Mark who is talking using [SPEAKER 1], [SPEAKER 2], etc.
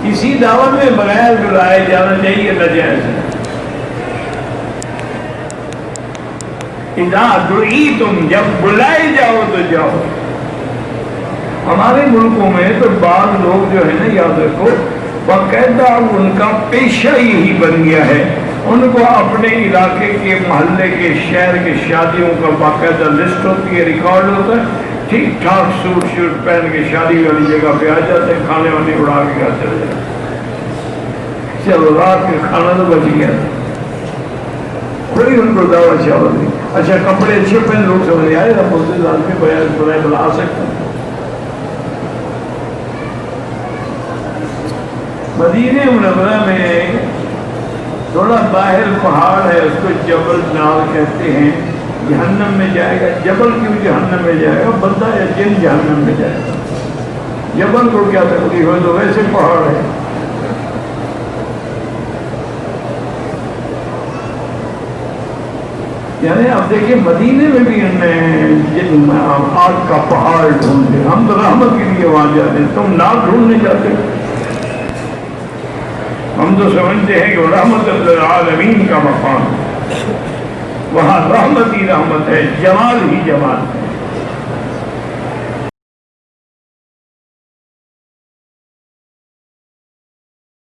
[SPEAKER 1] کسی دعوت میں بغیر بلائے جانا چاہیے ناجائز ہے۔ اذا دعیتم، جب بلائے جاؤ تو جاؤ۔ ہمارے ملکوں میں تو بعض لوگ جو ہے نا، یاد رکھو، باقاعدہ ان کا پیشہ یہی بن گیا ہے، ان کو اپنے علاقے کے، محلے کے، شہر کے شادیوں کا باقاعدہ لسٹ ہوتی ہے، ریکارڈ ہوتا ہے، ٹھیک ٹھاک سوٹ شوٹ پہن کے شادی والی جگہ پہ آ جاتے ہیں، کھانے وانے اڑا کے گھر چلے جاتے ہیں۔ چلو رات کے کھانا تو بچ گیا، کوئی ان کو دعوت شاوت نہیں۔ اچھا کپڑے اچھے پہن، لوگ سمجھ آئے اب اس آدمی بلائے بلا سکتے ہیں۔ مدینہ منورہ میں تھوڑا باہر پہاڑ ہے، اس کو جبل نار کہتے ہیں، جہنم میں جائے گا۔ جبل کیوں جہنم میں جائے گا؟ بندہ یا جن جہنم میں جائے گا، جبل کو کیا تکلیف ہے، تو ویسے پہاڑ ہے۔ یعنی اب دیکھیں مدینے میں بھی ان میں آگ کا پہاڑ ڈھونڈتے، ہم تو رحمت کے لیے وہاں جاتے ہیں، تم ناک ڈھونڈنے جاتے ہو۔ ہم تو سمجھتے ہیں کہ رحمت للعالمین کا مقام، وہاں رحمت ہی رحمت ہے، جمال ہی جمال ہے۔